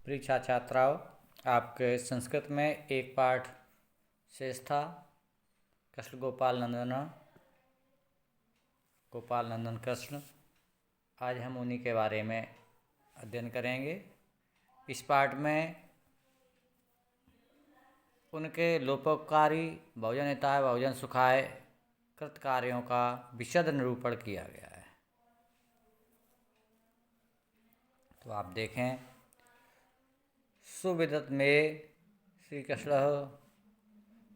परीक्षा छात्राओं, आपके संस्कृत में एक पाठ शेष था। कृष्ण गोपाल नंदन कृष्ण। आज हम उन्हीं के बारे में अध्ययन करेंगे। इस पाठ में उनके लोपोपकारी बहुजन हिताय बहुजन सुखाय कृत कार्यों का विशद निरूपण किया गया है। तो आप देखें, सुविदत में श्री कृष्ण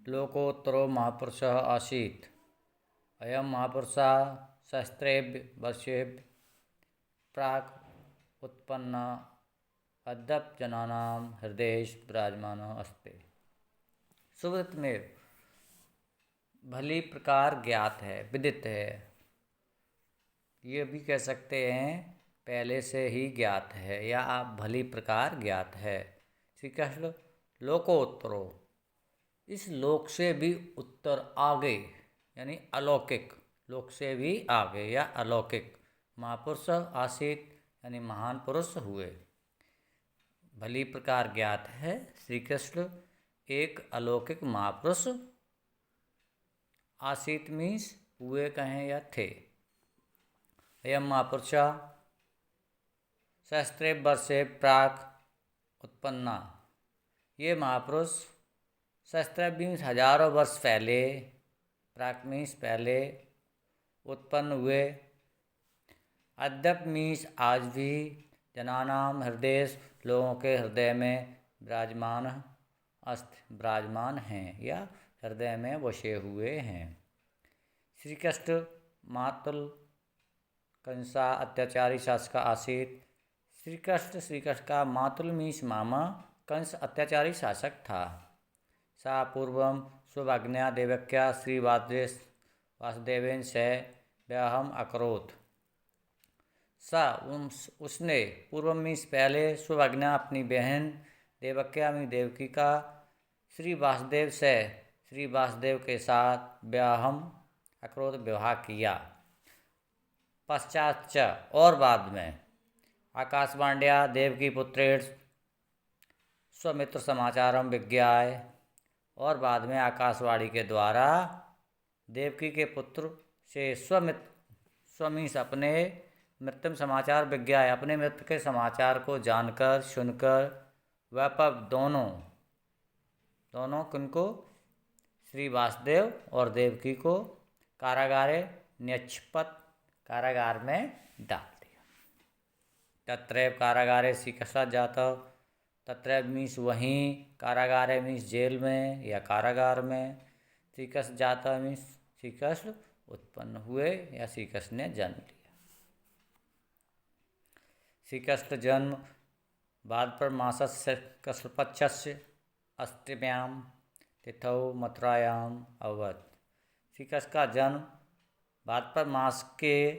लोकोत्तरो महापुरुषः आसीत्। अयं महापुरुषः सहस्रेभ्यः वर्षेभ्यः प्राक् उत्पन्नः अद्याप जनानां हृदयेषु विराजमानः अस्ति। सुविदित में भली प्रकार ज्ञात है, विदित है। ये भी कह सकते हैं पहले से ही ज्ञात है या आप भली प्रकार ज्ञात है। श्री कृष्ण लोकोत्तरो, इस लोक से भी उत्तर आगे, यानी अलौकिक, लोक से भी आगे या अलौकिक महापुरुष आसीत, यानी महान पुरुष हुए। भली प्रकार ज्ञात है, श्री कृष्ण एक अलौकिक महापुरुष आसीत मीन्स हुए कहें या थे। अयम महापुरुष सहस्रे वर्षे प्राक उत्पन्ना, ये महापुरुष सहस्त्र मीन्स हजारों वर्ष पहले, प्राक मीन्स पहले, उत्पन्न हुए। अद्यप मीन्स आज भी, जनानाम हृदय, लोगों के हृदय में विराजमान विराजमान हैं या हृदय में बसे हुए हैं। श्री कृष्ण मातुल कंसा अत्याचारी शासक आसीत। श्री कृष्ण का मातुल मीन्स मामा, कंस अत्याचारी शासक था। सा पूर्वम स्वभाग्न्या देवक्या श्री वासुदेवेन सह व्याहम अकरोत। उसने पूर्व मीन्स पहले, स्वभाग्न्या अपनी बहन, देवक्या में देवकी का, श्री वासुदेव के साथ व्याहम अकरोत विवाह किया। पश्चात च और बाद में आकाशवाण्या देवकी पुत्रेण स्वमित्र समाचारम विज्ञाय, और बाद में आकाशवाणी के द्वारा देवकी के पुत्र से स्वमीस अपने मृत्यु समाचार विज्ञाय, अपने मृत्यु के समाचार को जानकर सुनकर, वह दोनों किनको, श्री वासुदेव और देवकी को कारागारे न्यक्षपत, कारागार में डाल दिया। तत्रैव कारागारे श्री कृष्ण जाता, तत्रैव मीन्स वहीं, कारागारे मीन्स जेल में या कारागार में, श्री कृष्ण जाता मीन्स श्री कृष्ण उत्पन्न हुए या श्री कृष्ण ने जन्म लिया। श्री कृष्ण जन्म भाद्र मासस्य कृष्णपक्षस्य अष्टम्यां तिथौ मथुरायाम अभवत्। श्री कृष्ण का जन्म भाद्र मास के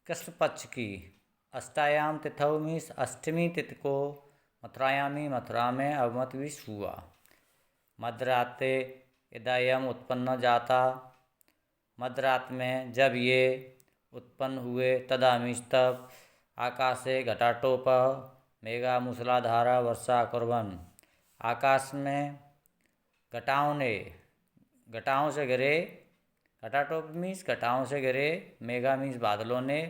कृष्ण पक्ष की अष्टायाम तिथौ मीन्स अष्टमी तिथि को मथुरा में अवमत विष हुआ। मध्यराते इदयम उत्पन्न जाता, मध्यरात में जब ये उत्पन्न हुए, तदा मीन्स तब, आकाशे घटाटोप मेघा मूसलाधारा वर्षा कुर्वन्, आकाश में घटाओं से गिरे, घटाटोप मीन्स घटाओं से गिरे, मेघा मीन्स बादलों ने,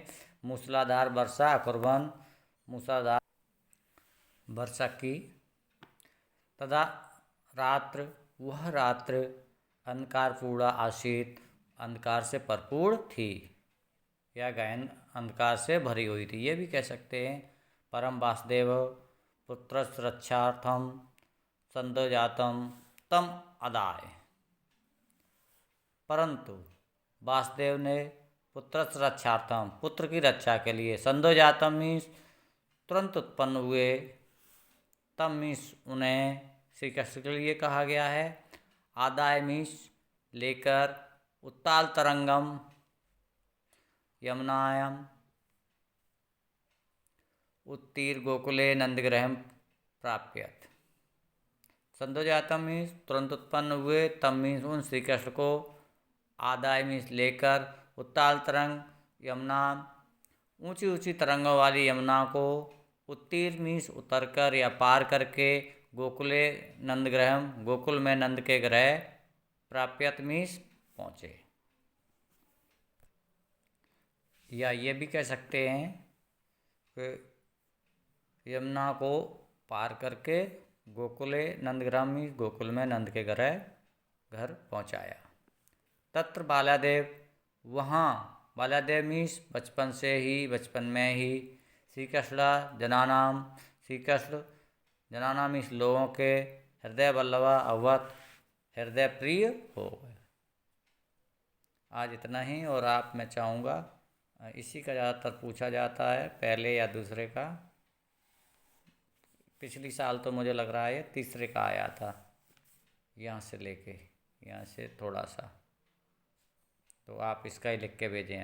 मूसलाधार वर्षा कुर्वन् मूसलाधार वर्षा की। तदा रात्र, वह रात्र अंधकारपूर्णा आसीत, अंधकार से भरपूर थी या गहन अंधकार से भरी हुई थी। ये भी कह सकते हैं परम वासुदेव पुत्र रक्षार्थम संदोजातम तम अदाय। परंतु वासुदेव ने पुत्र रक्षार्थम, पुत्र की रक्षा के लिए, संदोजातम मीन्स तुरंत उत्पन्न हुए, तम मीन्स उन्हें श्री कृष्ण के लिए कहा गया है। आदाय मीन्स लेकर, उत्ताल तरंगम यमुनायाम उत्तीर गोकुले नंदग्रहम प्राप्यत। संदोजातम मीन्स तुरंत उत्पन्न हुए, तम मीन्स उन श्री कृष्ण को, आदाय मीन्स लेकर, उत्ताल तरंग यमुना ऊंची ऊंची तरंगों वाली यमुना को, उत्तीर मीन्स उतर कर या पार करके, गोकुले नंदग्रहम, गोकुल में नंद के ग्रह, प्राप्यत मीन्स पहुँचे। या ये भी कह सकते हैं कि यमुना को पार करके गोकुले नंदग्राम मीन्स गोकुल में नंद के घर पहुँचाया। तत्र बालादेव, वहाँ बालादेव मीन्स बचपन से ही, बचपन में ही, श्री कृष्ण जनानाम, श्री कृष्ण जनानाम मीन्स लोगों के, हृदय वल्लभा अवत, हृदय प्रिय हो गए। आज इतना ही। और आप, मैं चाहूँगा इसी का ज़्यादातर पूछा जाता है, पहले या दूसरे का। पिछली साल तो मुझे लग रहा है तीसरे का आया था, यहाँ से लेके यहाँ से थोड़ा सा। तो आप इसका ही लिख के भेजें हमें।